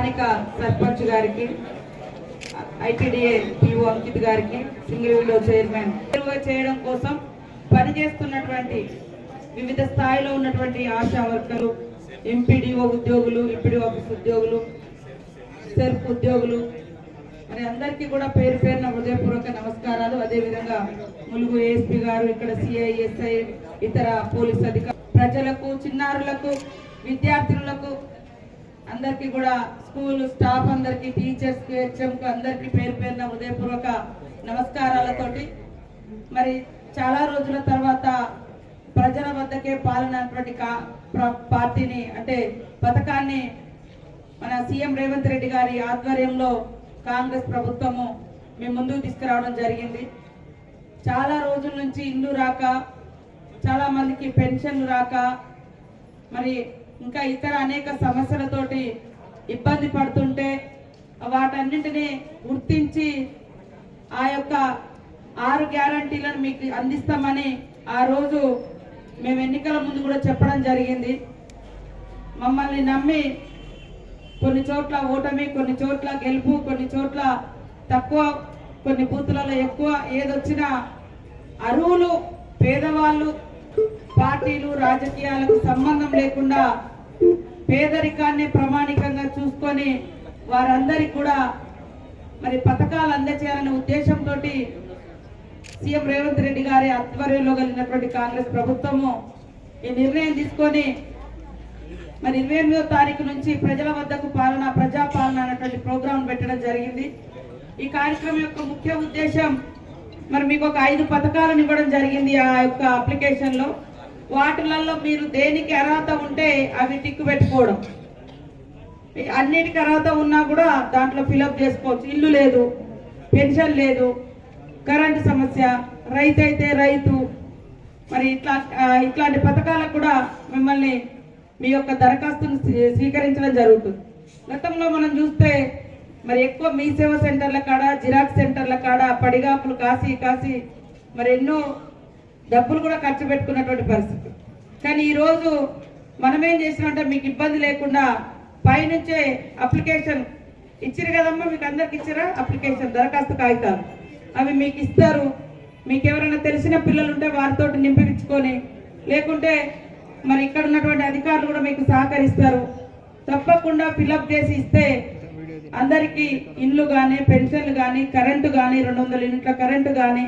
స్థానిక సర్పంచ్ గారికి, ITDA PO Ankit గారికి, సింగరేణిలో చైర్మన్ చేయడం కోసం పనిచేస్తున్నటువంటి వివిధ స్థాయిలో ఉన్నటువంటి ఆశా వర్కర్లు, ఎంపీడీఓ ఉద్యోగులు, ఈపీడీ ఆఫీస్ ఉద్యోగులు, సెర్ఫ్ ఉద్యోగులు, మరి అందరికీ కూడా పేరు పేరున హృదయపూర్వక నమస్కారాలు. అదేవిధంగా ములుగు ఏఎస్పీ గారు, ఇక్కడ సిఐ, ఎస్ఐ, ఇతర పోలీస్ అధికారులు, ప్రజలకు, చిన్నారులకు, విద్యార్థులకు అందరికీ కూడా, స్కూల్ స్టాఫ్ అందరికీ, టీచర్స్, హెచ్ఎంకు అందరికీ పేరు పేరున హృదయపూర్వక నమస్కారాలతోటి మరి చాలా రోజుల తర్వాత ప్రజల వద్దకే పాలన అటువంటి పార్టీని అంటే పథకాన్ని మన సీఎం రేవంత్ రెడ్డి గారి ఆధ్వర్యంలో కాంగ్రెస్ ప్రభుత్వము మేము ముందుకు తీసుకురావడం జరిగింది. చాలా రోజుల నుంచి ఇల్లు రాక, చాలా మందికి పెన్షన్లు రాక, మరి ఇంకా ఇతర అనేక సమస్యలతోటి ఇబ్బంది పడుతుంటే వాటన్నింటినీ గుర్తించి ఆ యొక్క 6 గ్యారంటీలను మీకు అందిస్తామని ఆ రోజు మేము ఎన్నికల ముందు కూడా చెప్పడం జరిగింది. మమ్మల్ని నమ్మి కొన్ని చోట్ల ఓటమి, కొన్ని చోట్ల గెలుపు, కొన్ని చోట్ల తక్కువ, కొన్ని బూతులలో ఎక్కువ, ఏదొచ్చినా అర్హులు, పేదవాళ్ళు, పార్టీలు, రాజకీయాలకు సంబంధం లేకుండా పేదరికాన్ని ప్రామాణికంగా చూసుకొని వారందరికీ కూడా మరి పథకాలు అందజేయాలనే ఉద్దేశంతో సీఎం రేవంత్ రెడ్డి గారి ఆధ్వర్యంలో కలిగినటువంటి కాంగ్రెస్ ప్రభుత్వము ఈ నిర్ణయం తీసుకొని మరి 28వ తారీఖు నుంచి ప్రజల వద్దకు పాలన, ప్రజాపాలన అనేటువంటి ప్రోగ్రాం పెట్టడం జరిగింది. ఈ కార్యక్రమం యొక్క ముఖ్య ఉద్దేశం మరి మీకు ఒక 5 పథకాలను ఇవ్వడం జరిగింది. ఆ యొక్క అప్లికేషన్ లో వాటిలలో మీరు దేనికి అర్హత ఉంటే అవి టిక్కు పెట్టుకోవడం, అన్నిటికీ అర్హత ఉన్నా కూడా దాంట్లో ఫిలప్ చేసుకోవచ్చు. ఇల్లు లేదు, పెన్షన్ లేదు, కరెంటు సమస్య, రైతు అయితే రైతు, మరి ఇట్లాంటి పథకాలకు కూడా మిమ్మల్ని మీ యొక్క దరఖాస్తును స్వీకరించడం జరుగుతుంది. గతంలో మనం చూస్తే మరి ఎక్కువ మీ సేవా సెంటర్ల కాడ, జిరాక్స్ సెంటర్ల కాడ పడిగాపులు కాసి మరి ఎన్నో డబ్బులు కూడా ఖర్చు పెట్టుకున్నటువంటి పరిస్థితి. కానీ ఈరోజు మనమేం చేసినామంటే మీకు ఇబ్బంది లేకుండా పైనుంచే అప్లికేషన్ ఇచ్చిరు కదమ్మా, మీకు అందరికి ఇచ్చిరా అప్లికేషన్, దరఖాస్తు కాగితాలు, అవి మీకు ఇస్తారు. మీకు ఎవరైనా తెలిసిన పిల్లలు ఉంటే వారితో నింపించుకొని, లేకుంటే మరి ఇక్కడ ఉన్నటువంటి అధికారులు కూడా మీకు సహకరిస్తారు. తప్పకుండా ఫిలప్ చేసి ఇస్తే అందరికీ ఇండ్లు కానీ, పెన్షన్లు కానీ, కరెంటు కానీ, 200 యూనిట్ల కరెంటు కానీ,